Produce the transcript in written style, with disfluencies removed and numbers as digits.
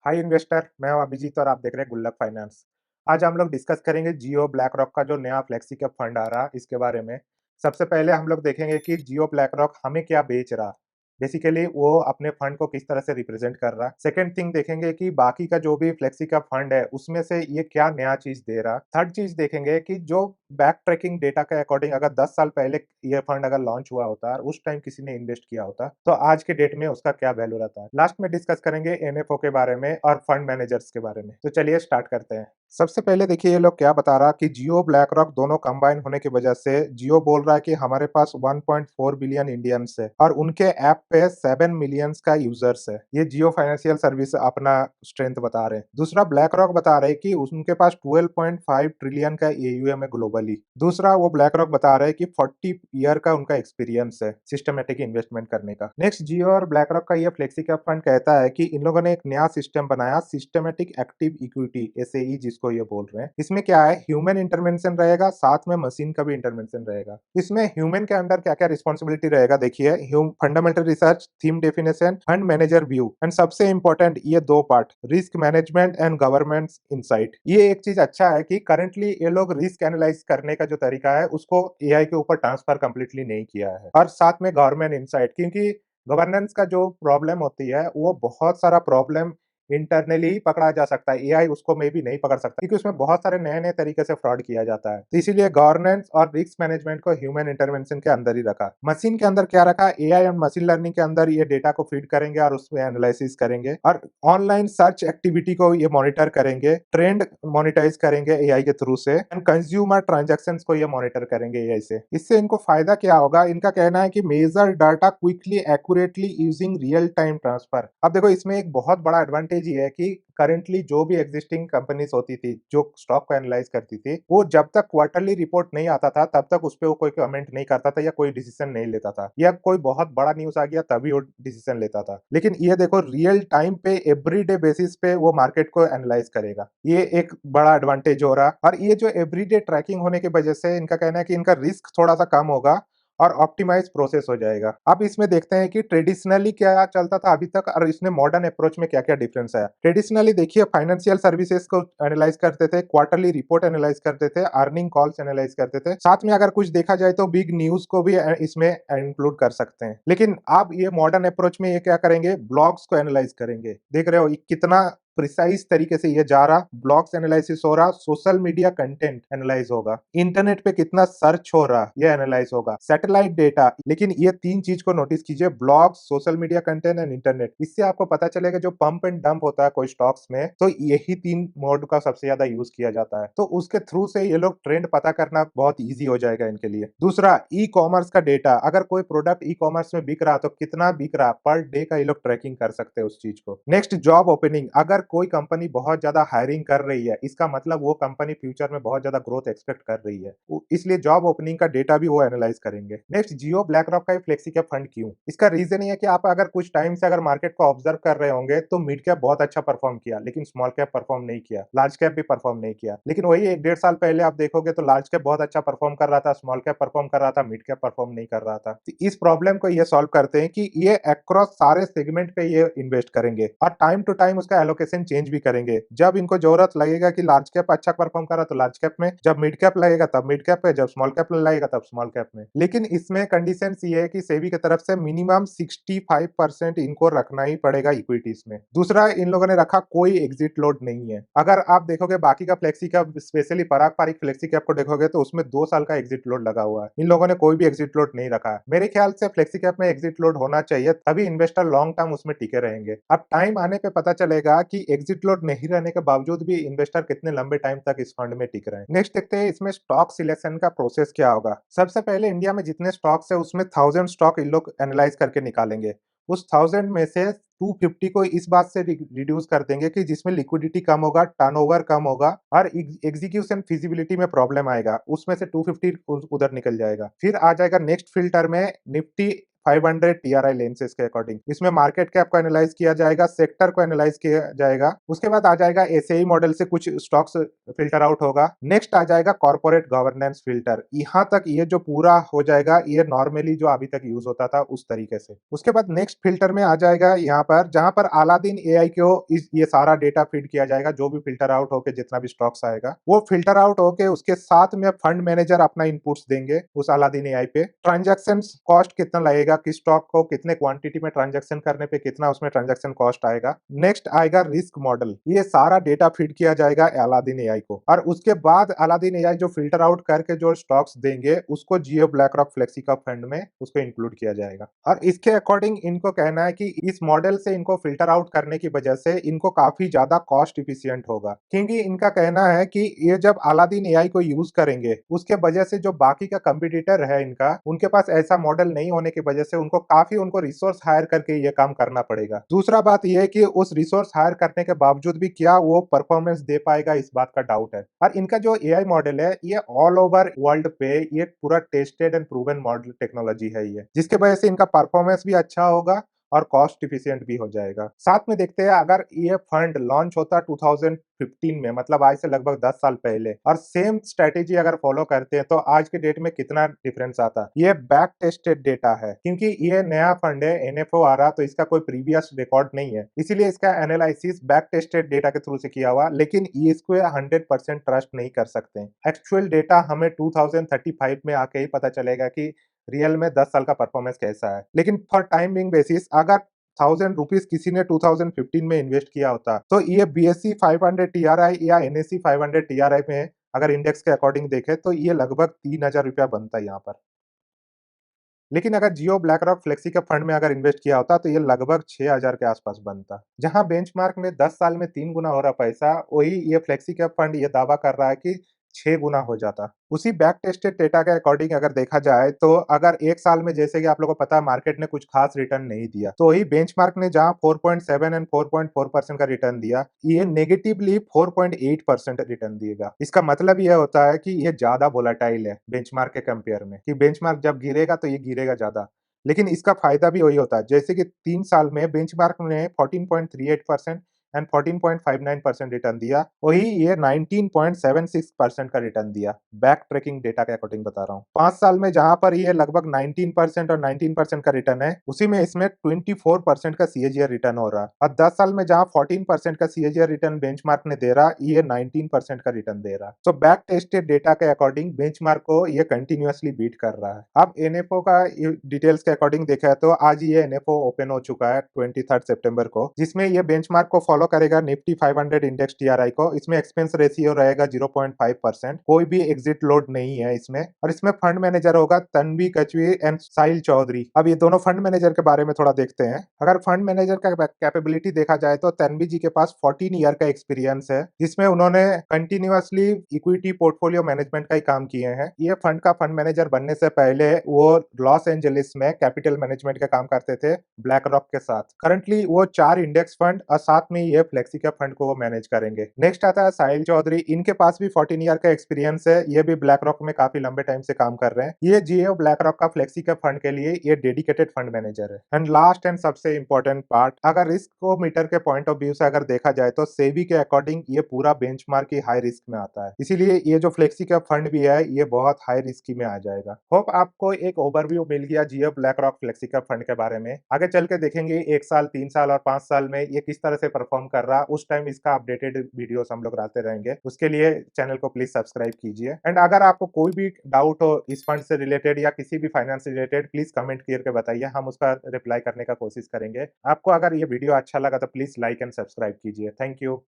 हाय investor, मैं हूं अभिजीत और आप देख रहे हैं गुल्लक फाइनेंस। आज हम लोग डिस्कस करेंगे जियो ब्लैक रॉक का जो नया फ्लेक्सी कैप फंड आ रहा इसके बारे में। सबसे पहले हम लोग देखेंगे कि जियो ब्लैक रॉक हमें क्या बेच रहा, बेसिकली वो अपने फंड को किस तरह से रिप्रेजेंट कर रहा। सेकंड थिंग देखेंगे कि बाकी का जो भी फ्लेक्सी कैप फंड है उसमें से ये क्या नया चीज दे रहा। थर्ड चीज देखेंगे कि जो बैक ट्रैकिंग डेटा के अकॉर्डिंग अगर 10 साल पहले ये फंड अगर लॉन्च हुआ होता और उस टाइम किसी ने इन्वेस्ट किया होता तो आज के डेट में उसका क्या वैल्यू रहता। लास्ट में डिस्कस करेंगे एनएफओ के बारे में और फंड मैनेजर्स के बारे में। तो चलिए स्टार्ट करते हैं। सबसे पहले देखिए ये लोग क्या बता रहा कि जियो ब्लैक रॉक दोनों कंबाइन होने की वजह से जियो बोल रहा है कि हमारे पास 1.4 बिलियन इंडियंस है और उनके ऐप पे 7 मिलियंस का यूजर्स है। ये जियो फाइनेंशियल सर्विस अपना स्ट्रेंथ बता रहे हैं। दूसरा ब्लैक रॉक बता रहे हैं कि उनके पास 12.5 ट्रिलियन का एयूएम है ग्लोबली। दूसरा वो ब्लैक रॉक बता रहे हैं कि 40 ईयर का उनका एक्सपीरियंस है सिस्टमेटिक इन्वेस्टमेंट करने का। नेक्स्ट जियो और ब्लैक रॉक का ये फ्लेक्सी कैप फंड कहता है कि इन लोगों ने एक नया सिस्टम बनाया, सिस्टमेटिक एक्टिव इक्विटी एसएई जिसको ये बोल रहे हैं। इसमें क्या है, ह्यूमन इंटरवेंशन रहेगा, साथ में मशीन का भी इंटरवेंशन रहेगा। इसमें ह्यूमन के अंडर क्या क्या रिस्पॉन्सिबिलिटी रहेगा देखिए, fundamental research, theme definition, fund manager view and सबसे इंपॉर्टेंट ये दो part, risk management and government insight. ये एक चीज अच्छा है कि करंटली ये लोग रिस्क एनालाइज करने का जो तरीका है उसको एआई के ऊपर ट्रांसफर कंप्लीटली नहीं किया है। और साथ में गवर्नमेंट इनसाइट, क्योंकि गवर्नेंस का जो प्रॉब्लम होती है वो बहुत सारा प्रॉब्लम इंटरनली ही पकड़ा जा सकता है, एआई उसको मे भी नहीं पकड़ सकता क्योंकि उसमें बहुत सारे नए नए तरीके से फ्रॉड किया जाता है। तो इसीलिए गवर्नेंस और रिस्क मैनेजमेंट को ह्यूमन इंटरवेंशन के अंदर ही रखा। मशीन के अंदर क्या रखा, एआई और मशीन लर्निंग के अंदर ये डेटा को फीड करेंगे और उसमें एनालिसिस करेंगे और ऑनलाइन सर्च एक्टिविटी को ये मॉनिटर करेंगे, ट्रेंड मॉनिटाइज करेंगे एआई के थ्रू से एंड कंज्यूमर ट्रांजैक्शंस को ये मॉनिटर करेंगे एआई से। इससे इनको फायदा क्या होगा, इनका कहना है कि major data quickly accurately using real time transfer. अब देखो इसमें एक बहुत बड़ा एडवांटेज ये है कि करंटली जो भी एग्जिस्टिंग कंपनीज होती थी जो स्टॉक को एनालाइज करती थी, वो जब तक क्वार्टरली रिपोर्ट नहीं आता था तब तक उस पर वो कोई कमेंट नहीं करता था या कोई डिसीजन नहीं लेता था, या कोई बहुत बड़ा न्यूज आ गया तभी वो डिसीजन लेता था। लेकिन ये देखो रियल टाइम पे एवरीडे बेसिस पे वो मार्केट को एनालाइज करेगा। ये एक बड़ा एडवांटेज हो रहा। और ये जो एवरीडे ट्रैकिंग होने की वजह से इनका कहना है कि इनका रिस्क थोड़ा सा कम होगा और ऑप्टिमाइज प्रोसेस हो जाएगा। अब इसमें देखते हैं कि ट्रेडिशनली क्या चलता था अभी तक और इसमें मॉडर्न अप्रोच में क्या क्या डिफरेंस है। ट्रेडिशनली देखिए फाइनेंशियल सर्विसेज को एनालाइज करते थे, क्वार्टरली रिपोर्ट एनालाइज करते थे, अर्निंग कॉल्स एनालाइज करते थे, साथ में अगर कुछ देखा जाए तो बिग न्यूज को भी इसमें इंक्लूड कर सकते हैं। लेकिन अब ये मॉडर्न अप्रोच में ये क्या करेंगे, ब्लॉग्स को एनालाइज करेंगे। देख रहे हो ये कितना प्रिसाइज तरीके से ये जा रहा, ब्लॉग्स एनालिसिस हो रहा, सोशल मीडिया कंटेंट एनालाइज होगा, इंटरनेट पे कितना सर्च हो रहा ये एनालाइज होगा, सैटेलाइट डेटा। लेकिन ये तीन चीज को नोटिस कीजिए, blogs, social media content and internet. इससे आपको पता चलेगा जो पंप एंड डंप होता है कोई स्टॉक्स में तो यही तीन मोड का सबसे ज्यादा यूज किया जाता है। तो उसके थ्रू से ये लोग ट्रेंड पता करना बहुत ईजी हो जाएगा इनके लिए। दूसरा ई कॉमर्स का डेटा, अगर कोई प्रोडक्ट ई कॉमर्स में बिक रहा तो कितना बिक रहा पर डे का ये लोग ट्रैकिंग कर सकते हैं उस चीज को। नेक्स्ट जॉब ओपनिंग, अगर कोई कंपनी बहुत ज्यादा हायरिंग कर रही है इसका मतलब वो कंपनी फ्यूचर में बहुत ज्यादा ग्रोथ एक्सपेक्ट कर रही है, इसलिए जॉब ओपनिंग का डेटा भी वो एनालाइज करेंगे। नेक्स्ट जियो ब्लैक रॉक का फ्लेक्सी कैप फंड क्यों, इसका रीजन ये है कि आप अगर कुछ टाइम से अगर मार्केट को ऑब्जर्व कर रहे होंगे तो मिड कैप बहुत अच्छा परफॉर्म किया लेकिन स्मॉल कैप परफॉर्म नहीं किया, लार्ज कैप भी परफॉर्म नहीं किया। लेकिन वही 1 डेढ़ साल पहले आप देखोगे तो लार्ज कैप बहुत अच्छा परफॉर्म कर रहा था, स्मॉल कैप परफॉर्म कर रहा था, मिड कैप परफॉर्म नहीं कर रहा था। तो इस प्रॉब्लम को ये सॉल्व करते हैं कि ये अक्रॉस सारे सेगमेंट पे ये इन्वेस्ट करेंगे और टाइम टू टाइम उसका एलोकेशन चेंज भी करेंगे। जब इनको जरूरत लगेगा कि लार्ज कैप अच्छा परफॉर्म कर रहा तो लार्ज कैप में, जब मिड कैप लगेगा तब मिड कैप पे, जब स्मॉल कैप लगेगा तब स्मॉल कैप में। लेकिन इसमें कंडीशन ये है कि सेबी की तरफ से मिनिमम 65% इनको रखना ही पड़ेगा इक्विटीज में। दूसरा इन लोगों ने रखा कोई एग्जिट लोड नहीं है। अगर आप देखोगे बाकी का फ्लेक्सी कैप, स्पेशली पराग पारिक फ्लेक्सी कैप को देखोगे तो उसमें 2 साल का एग्जिट लोड लगा हुआ है। इन लोगों ने कोई भी एग्जिट लोड नहीं रखा है। मेरे ख्याल से फ्लेक्सी कैप में एग्जिट लोड होना चाहिए तभी इन्वेस्टर लॉन्ग टर्म उसमें टिके रहेंगे। अब टाइम आने पे पता चलेगा कि एग्जिट लोड नहीं रहने के बावजूद भी इन्वेस्टर कितने लंबे टाइम तक इस फंड में टिक रहे हैं। नेक्स्ट देखते हैं इसमें स्टॉक सिलेक्शन का प्रोसेस क्या होगा। सबसे पहले इंडिया में जितने स्टॉक्स है उसमें 1000 स्टॉक इन लोग एनालाइज करके निकालेंगे। उस 1000 में से 250 को इस बात से रिड्यूस कर देंगे कि जिसमें लिक्विडिटी कम होगा, टर्नओवर कम होगा और एग्जीक्यूशन फिजिबिलिटी में प्रॉब्लम आएगा, उसमें से 250 उधर निकल जाएगा। फिर आ जाएगा नेक्स्ट फिल्टर में निफ्टी 500 टीआरआई लेंसेज के अकॉर्डिंग। इसमें मार्केट कैप को एनालाइज किया जाएगा, सेक्टर को एनालाइज किया जाएगा, उसके बाद आ जाएगा एसएई मॉडल से कुछ स्टॉक्स फिल्टर आउट होगा। नेक्स्ट आ जाएगा कॉर्पोरेट गवर्नेंस फिल्टर। यहाँ तक ये जो पूरा हो जाएगा, ये नॉर्मली जो अभी तक यूज होता था उस तरीके से। उसके बाद नेक्स्ट फिल्टर में आ जाएगा यहाँ पर, जहां पर अलादीन एआई को ये सारा डेटा फीड किया जाएगा, जो भी फिल्टर आउट होके जितना भी स्टॉक्स आएगा वो फिल्टर आउट होके उसके साथ में फंड मैनेजर अपना इनपुट्स देंगे उस अलादीन एआई पे। ट्रांजैक्शन कॉस्ट कितना लगेगा, किस स्टॉक को कितने क्वांटिटी में ट्रांजैक्शन करने पे कितना उसमें ट्रांजैक्शन कॉस्ट आएगा। नेक्स्ट आएगा रिस्क मॉडल। ये सारा डेटा फीड किया जाएगा अलादीन एआई को, और उसके बाद अलादीन एआई जो फिल्टर आउट करके जो स्टॉक्स देंगे उसको Jio BlackRock flexi cap fund में उसको इंक्लूड किया जाएगा। और इसके अकॉर्डिंग इनको कहना है कि इस मॉडल से इनको फिल्टर आउट करने की वजह से इनको काफी ज्यादा कॉस्ट इफिशिएंट होगा, क्योंकि इनका कहना है कि ये जब अलादीन एआई को यूज करेंगे उसके वजह से जो बाकी का कंपटीटर है इनका, उनके पास ऐसा मॉडल नहीं होने की वजह से उनको रिसोर्स हायर करके ये काम करना पड़ेगा। दूसरा बात यह है कि उस रिसोर्स हायर करने के बावजूद भी क्या वो परफॉर्मेंस दे पाएगा, इस बात का डाउट है। और इनका जो एआई मॉडल है ये ऑल ओवर वर्ल्ड पे ये पूरा tested and proven model technology है ये, जिसके वजह से इनका परफॉर्मेंस भी अच्छा होगा और कॉस्ट इफिशिएंट भी हो जाएगा। साथ में देखते हैं, अगर ये फंड लॉन्च होता 2015 में, मतलब आज से लगभग 10 साल पहले, और सेम स्ट्रेटेजी अगर फॉलो करते हैं तो आज के डेट में कितना डिफरेंस आता। ये बैक टेस्टेड डेटा है, क्योंकि ये नया फंड है, एनएफओ आ रहा, तो इसका कोई प्रीवियस रिकॉर्ड नहीं है, इसीलिए इसका एनालिसिस बैक टेस्टेड डेटा के थ्रू से किया हुआ। लेकिन इसको 100% ट्रस्ट नहीं कर सकते। एक्चुअल डेटा हमें 2035 में आके ही पता चलेगा कि रियल में 10 साल का परफॉर्मेंस कैसा है। लेकिन फॉर टाइम बिंग बेसिस, अगर 1000 रुपीज किसी ने 2015 में इन्वेस्ट किया होता तो ये बीएससी 500 टीआरआई या एनएससी 500 टीआरआई में अगर इंडेक्स के अकॉर्डिंग देखे तो ये लगभग 3000 रुपया बनता है यहाँ पर। लेकिन अगर जियो ब्लैक रॉक फ्लेक्सी के फंड में अगर इन्वेस्ट किया होता तो ये लगभग 6000 के आसपास बनता। जहां बेंचमार्क में 10 साल में 3 गुना हो रहा पैसा, वही ये फ्लेक्सी कैप फंड ये दावा कर रहा है कि 6 गुना हो जाता। उसी बैक टेस्टेड डेटा के अकॉर्डिंग अगर देखा जाए तो अगर एक साल में, जैसे कि आप लोगों को पता है, मार्केट ने कुछ खास रिटर्न नहीं दिया, तो वही बेंचमार्क ने जहां 4.7 एंड 4.4% का रिटर्न दिया, ये नेगेटिवली 4.8% रिटर्न देगा। इसका मतलब यह होता है कि ये ज्यादा वोलेटाइल है बेंचमार्क के कंपेयर में, कि बेंचमार्क जब गिरेगा तो ये गिरेगा ज्यादा। लेकिन इसका फायदा भी वही होता है, जैसे कि 3 साल में बेंचमार्क ने 14.38% एंड 14.59% रिटर्न दिया, वही ये 19.76% का रिटर्न दिया। बैक ट्रैकिंग डेटा के अकॉर्डिंग बता रहा हूँ। 5 साल में जहां पर ये लगभग 19% और 19% का रिटर्न है, उसी में इसमें 24% का सीएजीआर रिटर्न हो रहा। और 10 साल में जहां 14% का सीएजीआर रिटर्न बेंचमार्क ने दे रहा, ये 19% का रिटर्न दे रहा। तो बैक टेस्टेड डेटा के अकॉर्डिंग बेंचमार्क को ये कंटिन्यूअसली बीट कर रहा है। अब एनएफओ का डिटेल्स के अकॉर्डिंग देखा है तो आज ये एनएफओ ओपन हो चुका है 23 सितंबर को, जिसमें ये बेंचमार्क को फॉलो करेगा निफ्टी 500 इंडेक्स टीआरआई को। इसमें एक्सपेंस रेशियो रहेगा 0.5%, कोई भी एग्जिट लोड नहीं है इसमें। और इसमें फंड मैनेजर होगा तन्वी कचवी एंड साहिल चौधरी। अब ये दोनों फंड मैनेजर के बारे में थोड़ा देखते हैं। अगर फंड मैनेजर का कैपेबिलिटी देखा जाए तो तन्वी जी के पास 14 ईयर का एक्सपीरियंस है, जिसमें उन्होंने कंटिन्यूअसली इक्विटी पोर्टफोलियो मैनेजमेंट का ही काम किए हैं। ये फंड का फंड मैनेजर बनने से पहले वो लॉस एंजलिस में कैपिटल मैनेजमेंट का काम करते थे ब्लैक रॉक के साथ। करंटली वो 4 इंडेक्स फंड और साथ में ये फ्लेक्सी कैप फंड को वो मैनेज करेंगे। नेक्स्ट आता है साहिल चौधरी। इनके पास भी 14 ईयर का एक्सपीरियंस है, ये भी ब्लैक रॉक में काफी लंबे टाइम से काम कर रहे हैं। ये जियो ब्लैक रॉक का फ्लेक्सी कैप फंड के लिए ये डेडिकेटेड फंड मैनेजर है। एंड लास्ट एंड सबसे इंपॉर्टेंट पार्ट, अगर रिस्क को मीटर के पॉइंट ऑफ व्यू से अगर देखा जाए तो सेबी के अकॉर्डिंग ये पूरा बेंचमार्क की हाई रिस्क में आता है, इसीलिए ये जो फ्लेक्सी कैप फंड भी है ये बहुत हाई रिस्क में आ जाएगा। होप आपको एक ओवरव्यू मिल गया Jio BlackRock flexi cap fund के बारे में। आगे चल के देखेंगे 1 साल, 3 साल और 5 साल में ये किस तरह से परफॉर्म कर रहा, उस टाइम इसका अपडेटेड वीडियोस हम लोग लाते रहेंगे। उसके लिए चैनल को प्लीज सब्सक्राइब कीजिए। एंड अगर आपको कोई भी डाउट हो इस फंड से रिलेटेड या किसी भी फाइनेंस से रिलेटेड, प्लीज कमेंट करके बताइए, हम उसका रिप्लाई करने का कोशिश करेंगे। आपको अगर ये वीडियो अच्छा लगा तो प्लीज लाइक एंड सब्सक्राइब कीजिए। Thank you.